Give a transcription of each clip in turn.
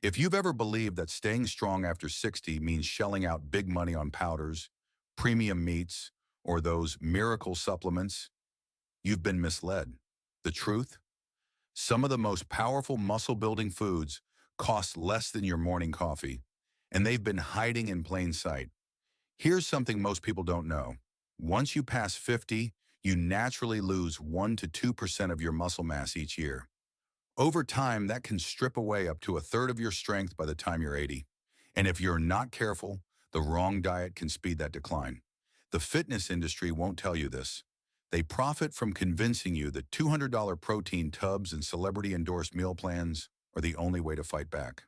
If you've ever believed that staying strong after 60 means shelling out big money on powders, premium meats, or those miracle supplements, you've been misled. The truth? Some of the most powerful muscle-building foods cost less than your morning coffee, and they've been hiding in plain sight. Here's something most people don't know. Once you pass 50, you naturally lose 1 to 2% of your muscle mass each year. Over time, that can strip away up to a third of your strength by the time you're 80. And if you're not careful, the wrong diet can speed that decline. The fitness industry won't tell you this. They profit from convincing you that $200 protein tubs and celebrity-endorsed meal plans are the only way to fight back.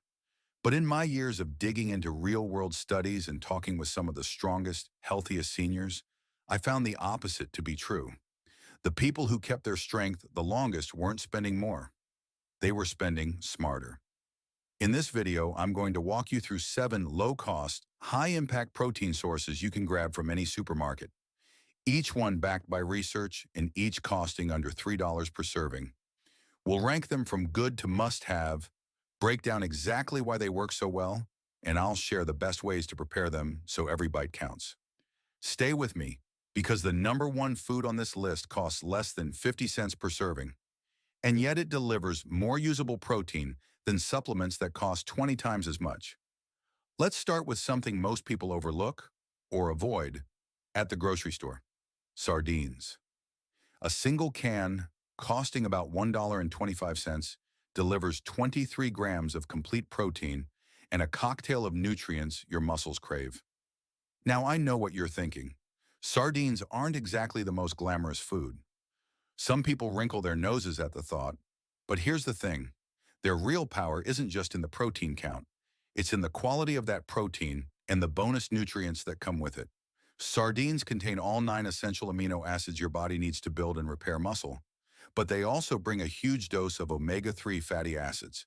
But in my years of digging into real-world studies and talking with some of the strongest, healthiest seniors, I found the opposite to be true. The people who kept their strength the longest weren't spending more. They were spending smarter. In this video, I'm going to walk you through 7 low-cost, high-impact protein sources you can grab from any supermarket, each one backed by research and each costing under $3 per serving. We'll rank them from good to must-have, break down exactly why they work so well, and I'll share the best ways to prepare them so every bite counts. Stay with me, because the number one food on this list costs less than 50 cents per serving. And yet it delivers more usable protein than supplements that cost 20 times as much. Let's start with something most people overlook or avoid at the grocery store: sardines. A single can, costing about $1.25, delivers 23 grams of complete protein and a cocktail of nutrients your muscles crave. Now, I know what you're thinking. Sardines aren't exactly the most glamorous food. Some people wrinkle their noses at the thought, but here's the thing. Their real power isn't just in the protein count. It's in the quality of that protein and the bonus nutrients that come with it. Sardines contain all 9 essential amino acids your body needs to build and repair muscle, but they also bring a huge dose of omega-3 fatty acids,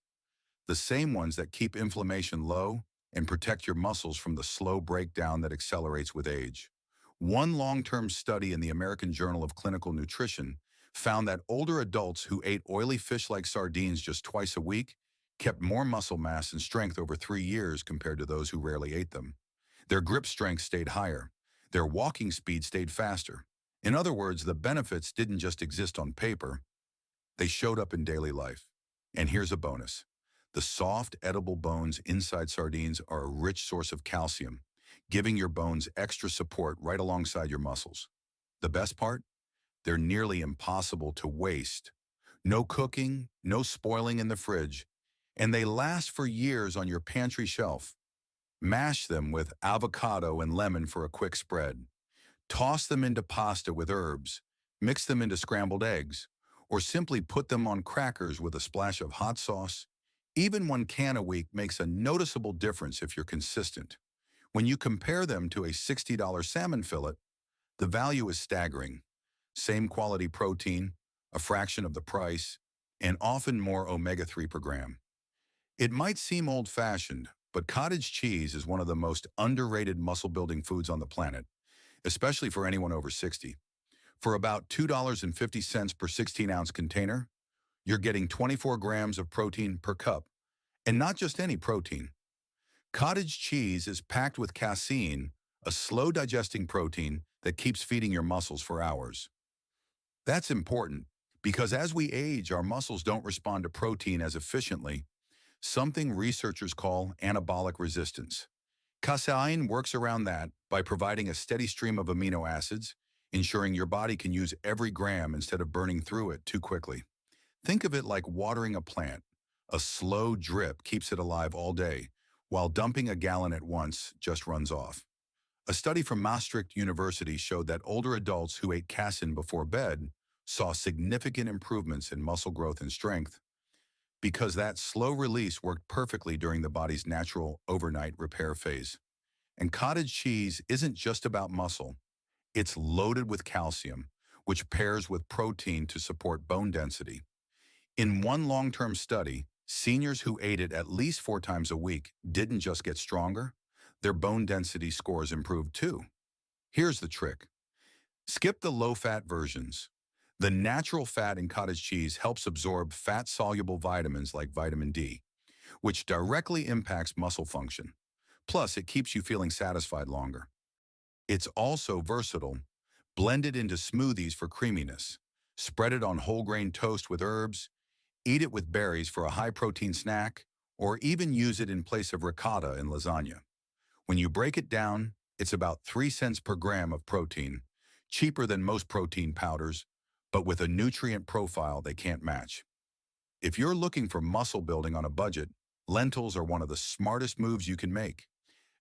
the same ones that keep inflammation low and protect your muscles from the slow breakdown that accelerates with age. One long-term study in the American Journal of Clinical Nutrition found that older adults who ate oily fish like sardines just twice a week kept more muscle mass and strength over 3 years compared to those who rarely ate them. Their grip strength stayed higher. Their walking speed stayed faster. In other words, the benefits didn't just exist on paper, they showed up in daily life. And here's a bonus. The soft, edible bones inside sardines are a rich source of calcium, giving your bones extra support right alongside your muscles. The best part? They're nearly impossible to waste. No cooking, no spoiling in the fridge, and they last for years on your pantry shelf. Mash them with avocado and lemon for a quick spread. Toss them into pasta with herbs, mix them into scrambled eggs, or simply put them on crackers with a splash of hot sauce. Even 1 can a week makes a noticeable difference if you're consistent. When you compare them to a $60 salmon fillet, the value is staggering. Same quality protein, a fraction of the price, and often more omega-3 per gram. It might seem old-fashioned, but cottage cheese is one of the most underrated muscle-building foods on the planet, especially for anyone over 60. For about $2.50 per 16-ounce container, you're getting 24 grams of protein per cup, and not just any protein. Cottage cheese is packed with casein, a slow-digesting protein that keeps feeding your muscles for hours. That's important because as we age, our muscles don't respond to protein as efficiently, something researchers call anabolic resistance. Casein works around that by providing a steady stream of amino acids, ensuring your body can use every gram instead of burning through it too quickly. Think of it like watering a plant. A slow drip keeps it alive all day, while dumping a gallon at once just runs off. A study from Maastricht University showed that older adults who ate casein before bed saw significant improvements in muscle growth and strength because that slow release worked perfectly during the body's natural overnight repair phase. And cottage cheese isn't just about muscle. It's loaded with calcium, which pairs with protein to support bone density. In one long-term study, seniors who ate it at least 4 times a week didn't just get stronger, their bone density scores improved too. Here's the trick. Skip the low-fat versions. The natural fat in cottage cheese helps absorb fat-soluble vitamins like vitamin D, which directly impacts muscle function. Plus, it keeps you feeling satisfied longer. It's also versatile. Blend it into smoothies for creaminess. Spread it on whole grain toast with herbs. Eat it with berries for a high-protein snack, or even use it in place of ricotta in lasagna. When you break it down, it's about 3 cents per gram of protein, cheaper than most protein powders, but with a nutrient profile they can't match. If you're looking for muscle building on a budget, lentils are one of the smartest moves you can make,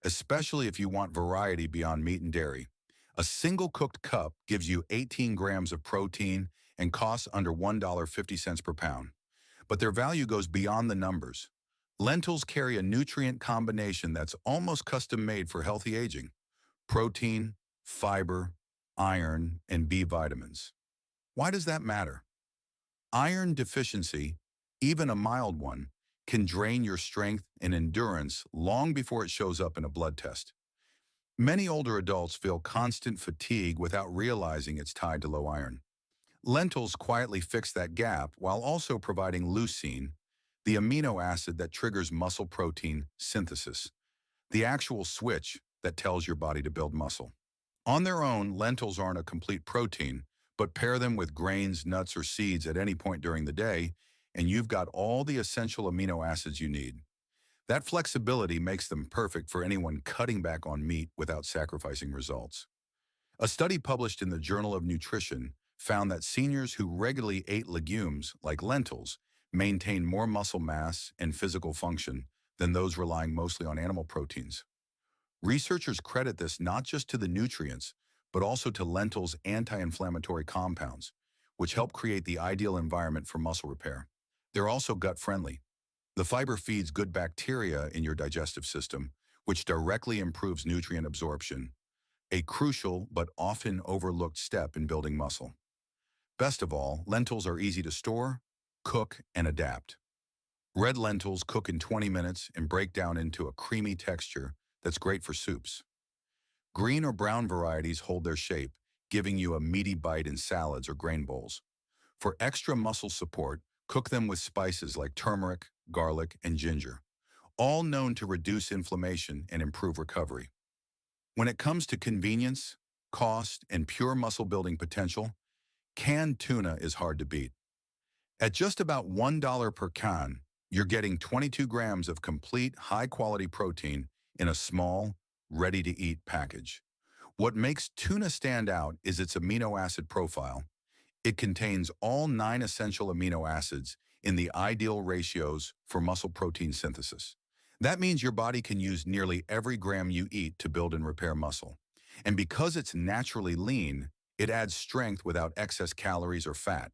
especially if you want variety beyond meat and dairy. A single cooked cup gives you 18 grams of protein and costs under $1.50 per pound. But their value goes beyond the numbers. Lentils carry a nutrient combination that's almost custom-made for healthy aging: protein, fiber, iron, and B vitamins. Why does that matter? Iron deficiency, even a mild one, can drain your strength and endurance long before it shows up in a blood test. Many older adults feel constant fatigue without realizing it's tied to low iron. Lentils quietly fix that gap while also providing leucine, the amino acid that triggers muscle protein synthesis, the actual switch that tells your body to build muscle. On their own, lentils aren't a complete protein, but pair them with grains, nuts, or seeds at any point during the day, and you've got all the essential amino acids you need. That flexibility makes them perfect for anyone cutting back on meat without sacrificing results. A study published in the Journal of Nutrition found that seniors who regularly ate legumes, like lentils, maintained more muscle mass and physical function than those relying mostly on animal proteins. Researchers credit this not just to the nutrients, but also to lentils' anti-inflammatory compounds, which help create the ideal environment for muscle repair. They're also gut-friendly. The fiber feeds good bacteria in your digestive system, which directly improves nutrient absorption, a crucial but often overlooked step in building muscle. Best of all, lentils are easy to store, cook, and adapt. Red lentils cook in 20 minutes and break down into a creamy texture that's great for soups. Green or brown varieties hold their shape, giving you a meaty bite in salads or grain bowls. For extra muscle support, cook them with spices like turmeric, garlic, and ginger, all known to reduce inflammation and improve recovery. When it comes to convenience, cost, and pure muscle-building potential, canned tuna is hard to beat. At just about $1 per can, you're getting 22 grams of complete, high-quality protein in a small, ready-to-eat package. What makes tuna stand out is its amino acid profile. It contains all 9 essential amino acids in the ideal ratios for muscle protein synthesis. That means your body can use nearly every gram you eat to build and repair muscle. And because it's naturally lean, it adds strength without excess calories or fat,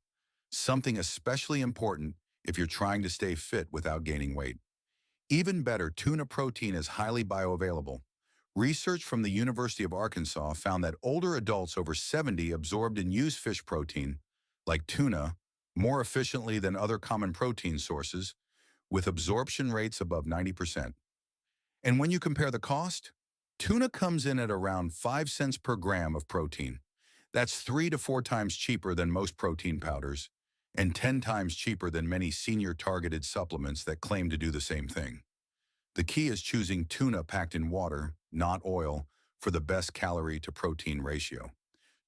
something especially important if you're trying to stay fit without gaining weight. Even better, tuna protein is highly bioavailable. Research from the University of Arkansas found that older adults over 70 absorbed and used fish protein, like tuna, more efficiently than other common protein sources, with absorption rates above 90%. And when you compare the cost, tuna comes in at around 5 cents per gram of protein. That's 3 to 4 times cheaper than most protein powders, and 10 times cheaper than many senior-targeted supplements that claim to do the same thing. The key is choosing tuna packed in water, not oil, for the best calorie-to-protein ratio.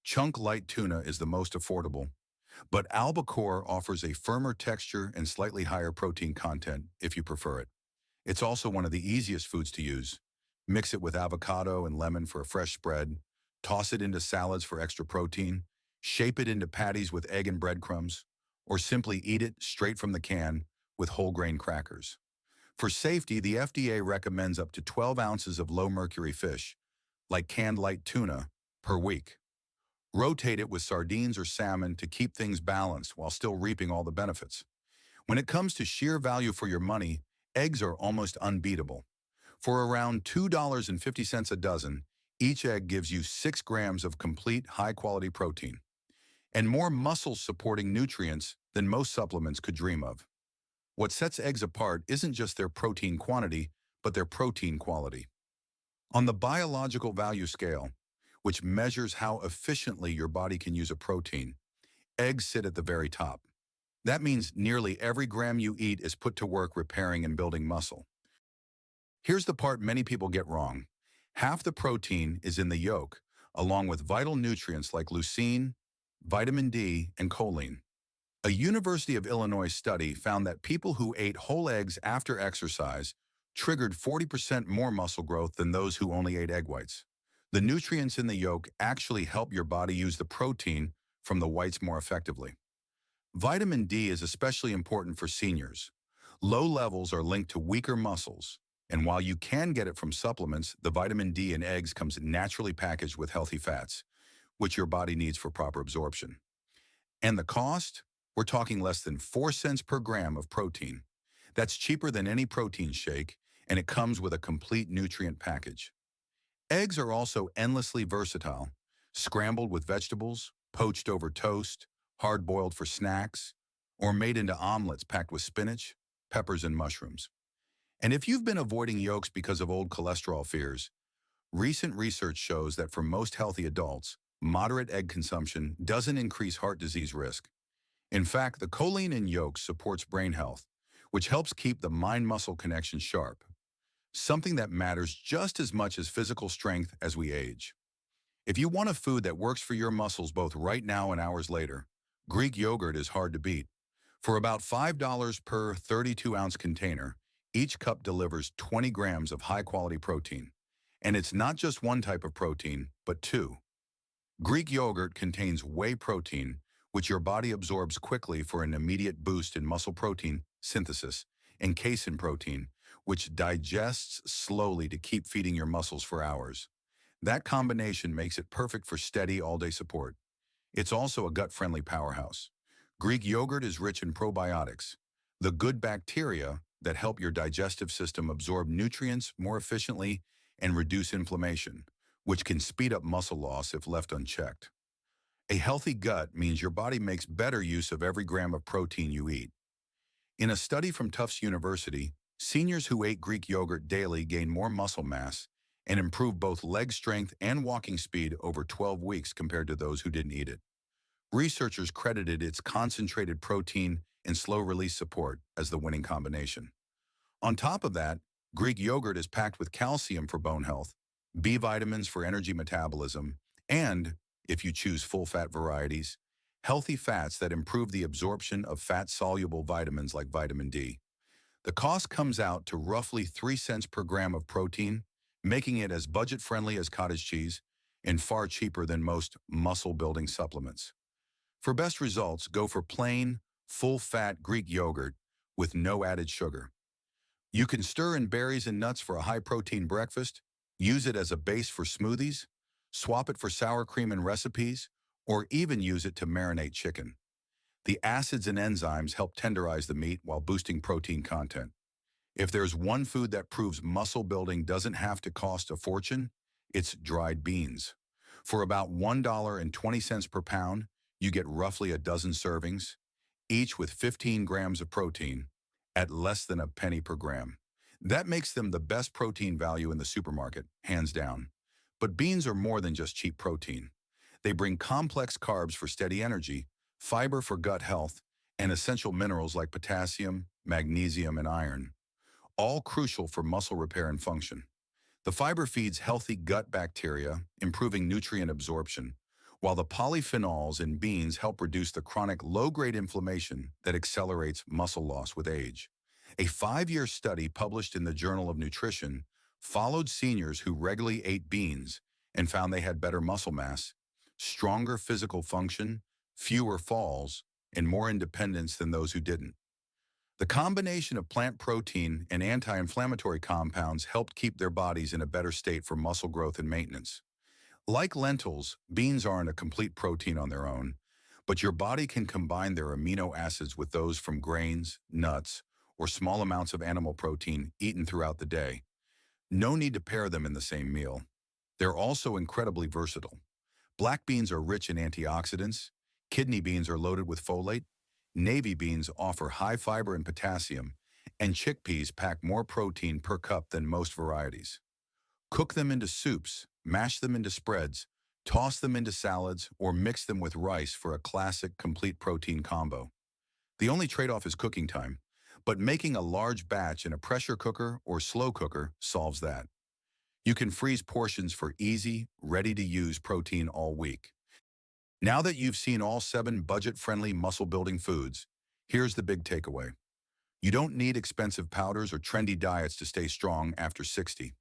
Chunk light tuna is the most affordable, but albacore offers a firmer texture and slightly higher protein content if you prefer it. It's also one of the easiest foods to use. Mix it with avocado and lemon for a fresh spread, toss it into salads for extra protein, shape it into patties with egg and breadcrumbs, or simply eat it straight from the can with whole grain crackers. For safety, the FDA recommends up to 12 ounces of low-mercury fish, like canned light tuna, per week. Rotate it with sardines or salmon to keep things balanced while still reaping all the benefits. When it comes to sheer value for your money, eggs are almost unbeatable. For around $2.50 a dozen, each egg gives you 6 grams of complete high-quality protein and more muscle-supporting nutrients than most supplements could dream of. What sets eggs apart isn't just their protein quantity, but their protein quality. On the biological value scale, which measures how efficiently your body can use a protein, eggs sit at the very top. That means nearly every gram you eat is put to work repairing and building muscle. Here's the part many people get wrong. Half the protein is in the yolk, along with vital nutrients like leucine, vitamin D, and choline. A University of Illinois study found that people who ate whole eggs after exercise triggered 40% more muscle growth than those who only ate egg whites. The nutrients in the yolk actually help your body use the protein from the whites more effectively. Vitamin D is especially important for seniors. Low levels are linked to weaker muscles, and while you can get it from supplements, the vitamin D in eggs comes naturally packaged with healthy fats, which your body needs for proper absorption. And the cost? We're talking less than 4 cents per gram of protein. That's cheaper than any protein shake, and it comes with a complete nutrient package. Eggs are also endlessly versatile, scrambled with vegetables, poached over toast, hard-boiled for snacks, or made into omelets packed with spinach, peppers, and mushrooms. And if you've been avoiding yolks because of old cholesterol fears, recent research shows that for most healthy adults, moderate egg consumption doesn't increase heart disease risk. In fact, the choline in yolks supports brain health, which helps keep the mind-muscle connection sharp, something that matters just as much as physical strength as we age. If you want a food that works for your muscles both right now and hours later, Greek yogurt is hard to beat. For about $5 per 32-ounce container, each cup delivers 20 grams of high-quality protein. And it's not just one type of protein, but two. Greek yogurt contains whey protein, which your body absorbs quickly for an immediate boost in muscle protein synthesis, and casein protein, which digests slowly to keep feeding your muscles for hours. That combination makes it perfect for steady all-day support. It's also a gut-friendly powerhouse. Greek yogurt is rich in probiotics, the good bacteria that help your digestive system absorb nutrients more efficiently and reduce inflammation, which can speed up muscle loss if left unchecked. A healthy gut means your body makes better use of every gram of protein you eat. In a study from Tufts University, seniors who ate Greek yogurt daily gained more muscle mass and improved both leg strength and walking speed over 12 weeks compared to those who didn't eat it. Researchers credited its concentrated protein and slow-release support as the winning combination. On top of that, Greek yogurt is packed with calcium for bone health, B vitamins for energy metabolism, and, if you choose full-fat varieties, healthy fats that improve the absorption of fat-soluble vitamins like vitamin D. The cost comes out to roughly 3 cents per gram of protein, making it as budget-friendly as cottage cheese and far cheaper than most muscle-building supplements. For best results, go for plain, full-fat Greek yogurt with no added sugar. You can stir in berries and nuts for a high-protein breakfast, use it as a base for smoothies, swap it for sour cream in recipes, or even use it to marinate chicken. The acids and enzymes help tenderize the meat while boosting protein content. If there's one food that proves muscle building doesn't have to cost a fortune, it's dried beans. For about $1.20 per pound, you get roughly a dozen servings, each with 15 grams of protein, at less than a penny per gram. That makes them the best protein value in the supermarket, hands down. But beans are more than just cheap protein. They bring complex carbs for steady energy, fiber for gut health, and essential minerals like potassium, magnesium, and iron, all crucial for muscle repair and function. The fiber feeds healthy gut bacteria, improving nutrient absorption, while the polyphenols in beans help reduce the chronic low-grade inflammation that accelerates muscle loss with age. A 5-year study published in the Journal of Nutrition followed seniors who regularly ate beans and found they had better muscle mass, stronger physical function, fewer falls, and more independence than those who didn't. The combination of plant protein and anti-inflammatory compounds helped keep their bodies in a better state for muscle growth and maintenance. Like lentils, beans aren't a complete protein on their own, but your body can combine their amino acids with those from grains, nuts, or small amounts of animal protein eaten throughout the day. No need to pair them in the same meal. They're also incredibly versatile. Black beans are rich in antioxidants, kidney beans are loaded with folate, navy beans offer high fiber and potassium, and chickpeas pack more protein per cup than most varieties. Cook them into soups, mash them into spreads, toss them into salads, or mix them with rice for a classic complete protein combo. The only trade-off is cooking time, but making a large batch in a pressure cooker or slow cooker solves that. You can freeze portions for easy, ready-to-use protein all week. Now that you've seen all 7 budget-friendly muscle-building foods, here's the big takeaway. You don't need expensive powders or trendy diets to stay strong after 60.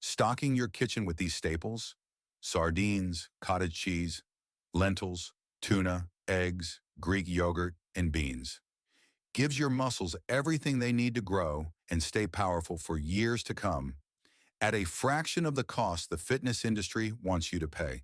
Stocking your kitchen with these staples, sardines, cottage cheese, lentils, tuna, eggs, Greek yogurt, and beans, gives your muscles everything they need to grow and stay powerful for years to come at a fraction of the cost the fitness industry wants you to pay.